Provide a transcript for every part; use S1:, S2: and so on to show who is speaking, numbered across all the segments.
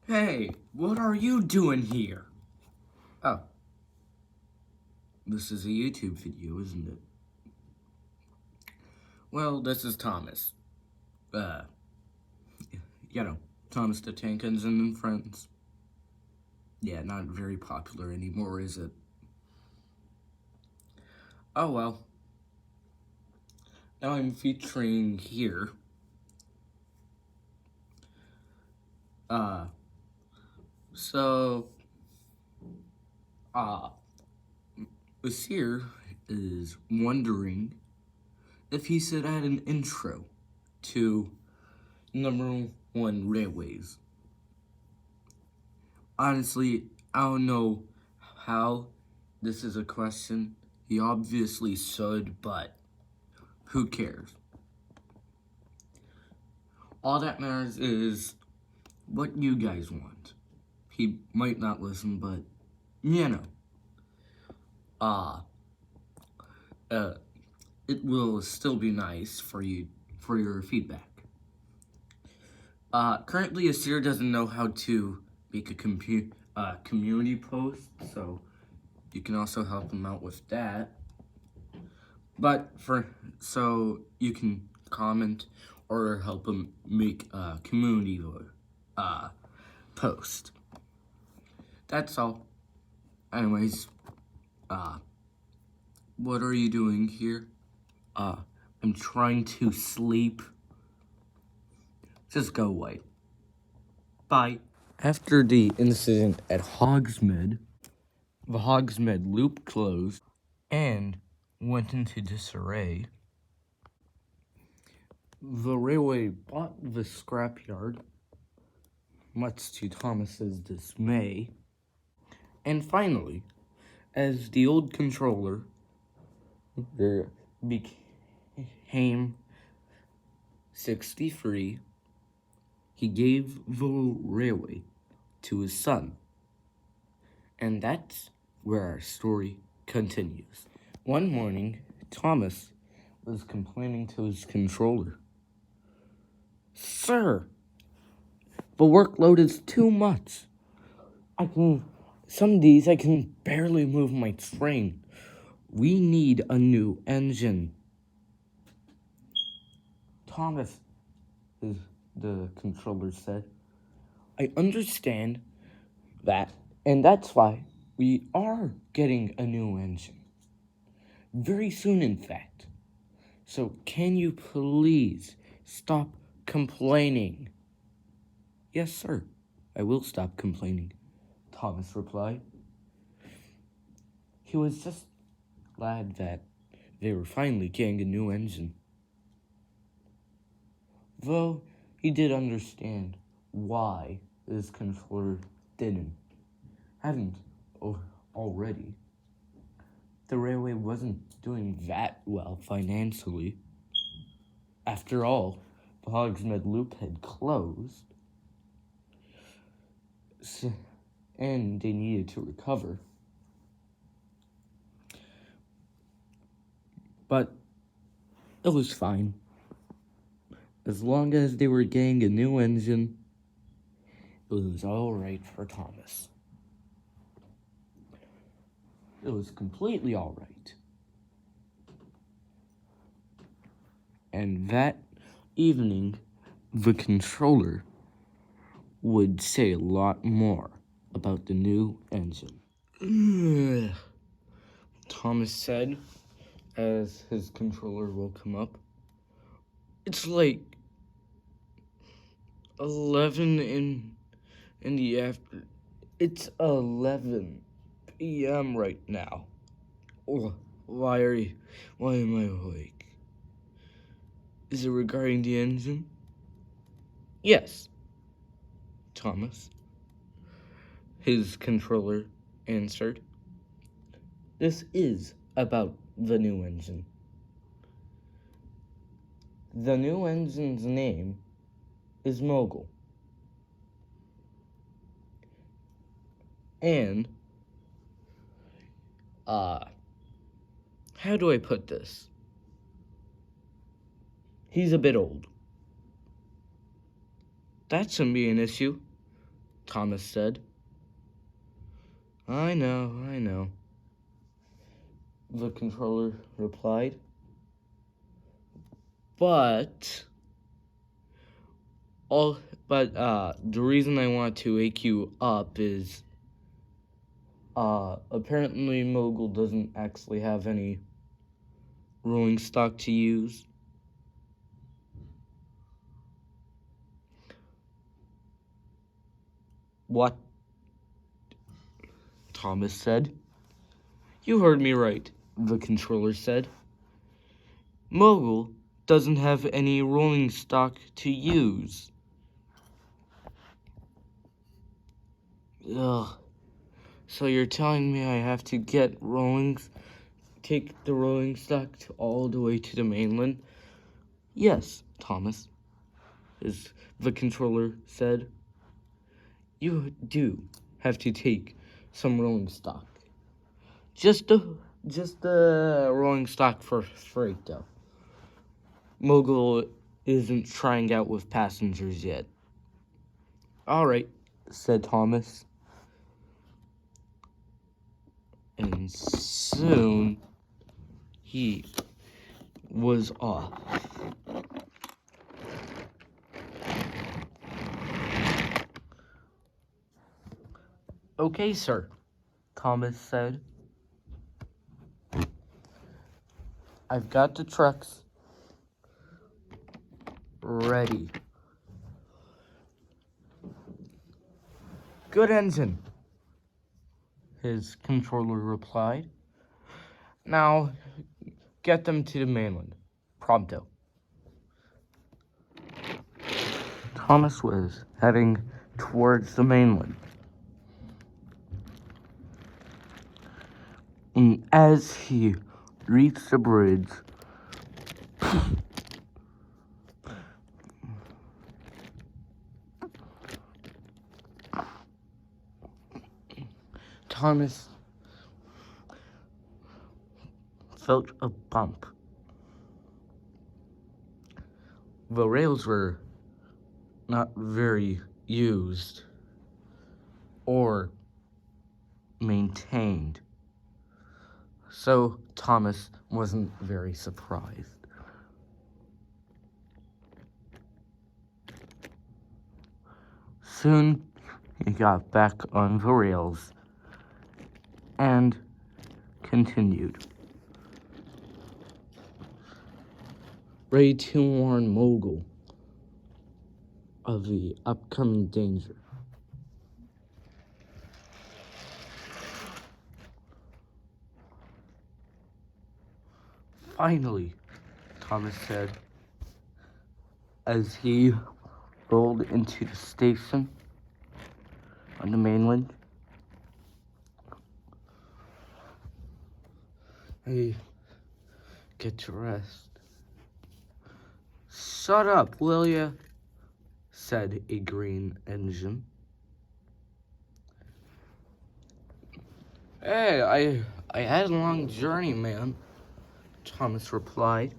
S1: Hey, what are you doing here? Oh, this is a YouTube video, isn't it? Well, this is Thomas. Uh, you know, Thomas the Tank Engine and Friends. Yeah, not very popular anymore, is it? Oh well. Now I'm featuring here, uh, so, uh, Asir is wondering if he should add an intro to number one railways. Honestly, I don't know how this is a question. He obviously should, but who cares? All that matters is what you guys want. He might not listen, but you know. Uh, uh, it will still be nice for you for your feedback. Currently, Asir doesn't know how to make a community post, so you can also help him out with that. But so you can comment or help him make a community post. That's all. Anyways, what are you doing here? I'm trying to sleep. Just go away. Bye. After the incident at Hogsmeade, the Hogsmeade loop closed and went into disarray. The railway bought the scrapyard, much to Thomas's dismay. And finally, as the old controller became 63, he gave the railway to his son. And that's where our story continues. One morning, Thomas was complaining to his controller. Sir, the workload is too much. Some days I can barely move my train. We need a new engine. Thomas, the controller said, I understand that, and that's why we are getting a new engine. Very soon, in fact. So can you please stop complaining? Yes, sir. I will stop complaining, Thomas replied. He was just glad that they were finally getting a new engine. Though he did understand why his controller hadn't already. The railway wasn't doing that well financially. After all, the Hogsmeade Loop had closed, and they needed to recover. But it was fine. As long as they were getting a new engine, it was all right for Thomas. It was completely all right. And that evening, the controller would say a lot more about the new engine. Thomas said as his controller woke him up. It's like 11 in the after. It's 11 p.m. right now. Why am I awake? Is it regarding the engine? Yes, Thomas, his controller answered. This is about the new engine. The new engine's name is Mogul. And, how do I put this? He's a bit old. That shouldn't be an issue. Thomas said. I know, the controller replied. But the reason I want to wake you up is apparently Mogul doesn't actually have any rolling stock to use. What? Thomas said. You heard me right, the controller said. Mogul doesn't have any rolling stock to use. Ugh. So you're telling me I have to take the rolling stock all the way to the mainland? Yes, Thomas, the controller said. You do have to take some rolling stock. Just the rolling stock for freight, though. Mogul isn't trying out with passengers yet. All right, said Thomas. And soon he was off. Okay, sir, Thomas said. I've got the trucks ready. Good engine, his controller replied. Now, get them to the mainland, pronto. Thomas was heading towards the mainland. And as he reached the bridge, Thomas felt a bump. The rails were not very used or maintained, so Thomas wasn't very surprised. Soon he got back on the rails and continued. Ready to warn Mogul of the upcoming danger. Finally, Thomas said, as he rolled into the station on the mainland. Hey, get to rest. Shut up, will ya? Said a green engine. Hey, I had a long journey, man, Thomas replied.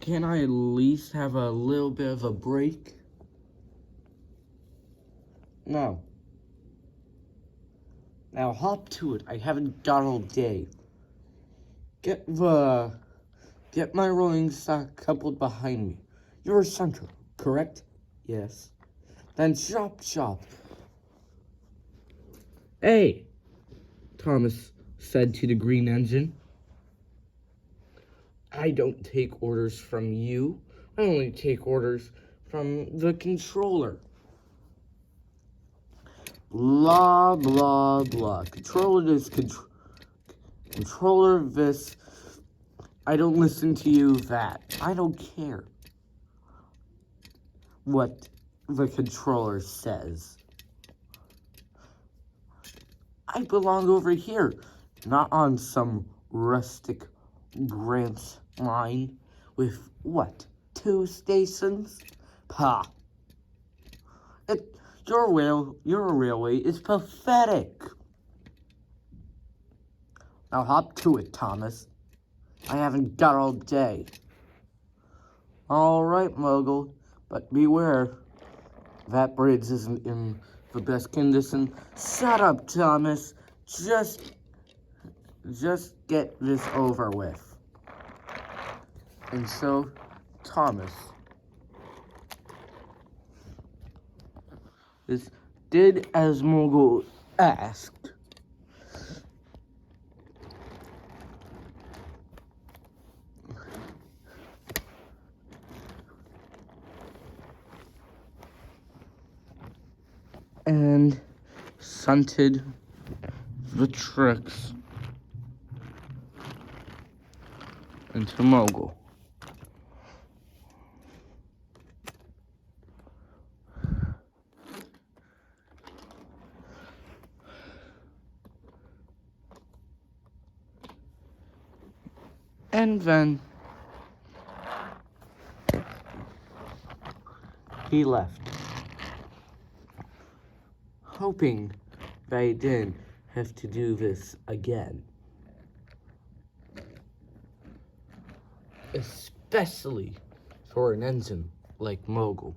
S1: Can I at least have a little bit of a break? No. Now hop to it. I haven't got all day. Get my rolling stock coupled behind me. You're a center, correct? Yes. Then chop. Hey, Thomas said to the green engine. I don't take orders from you. I only take orders from the controller. Blah, blah, blah. Controller this, controller this. I don't listen to you, that. I don't care what the controller says. I belong over here, not on some rustic branch line with, what, 2 stations? Pah. Your railway is pathetic. Now hop to it, Thomas. I haven't got all day. All right, Mogul, but beware. that bridge isn't in the best condition. Shut up, Thomas. Just get this over with. And so, Thomas did as Mogul asked. And shunted the tricks into Mogul. And then he left, hoping they didn't have to do this again. Especially for an engine like Mogul.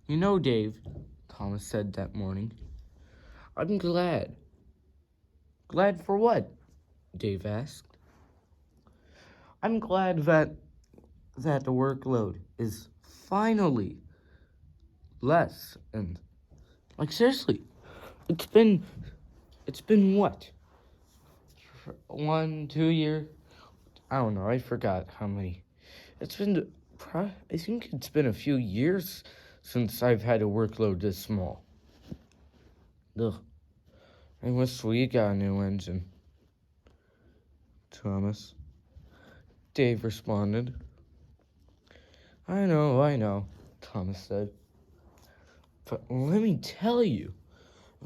S1: You know, Dave, Thomas said that morning, I'm glad. Glad for what? Dave asked. I'm glad that the workload is finally less, and like seriously, it's been what? 1, 2 years? I don't know, I forgot how many. I think it's been a few years since I've had a workload this small. Ugh. I wish we got a new engine. Thomas. Dave responded. I know, Thomas said. But let me tell you,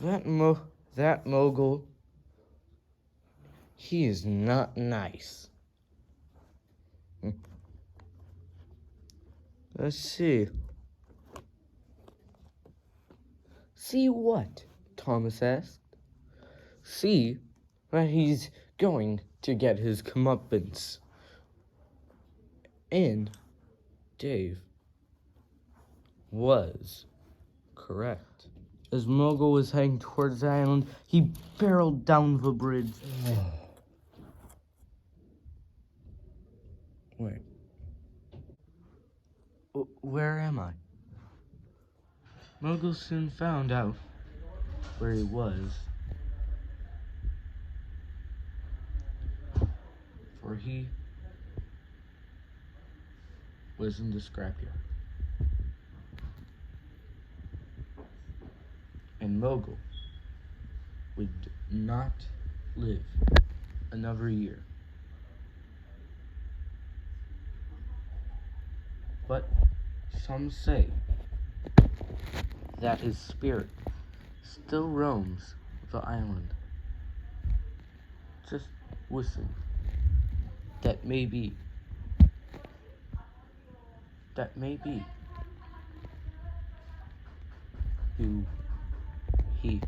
S1: that Mogul, he is not nice. Let's see. See what? Thomas asked. See that he's going to get his comeuppance. And Dave was correct. As Mogul was heading towards the island, he barreled down the bridge. Wait. Where am I? Mogul soon found out where he was, for he was in the scrapyard. And Mogul would not live another year. But some say that his spirit still roams the island, just wishing that maybe he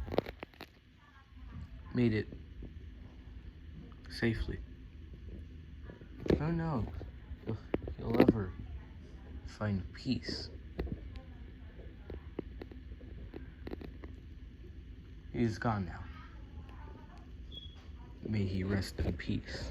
S1: made it safely. I don't know if he'll ever find peace. He's gone now. May he rest in peace.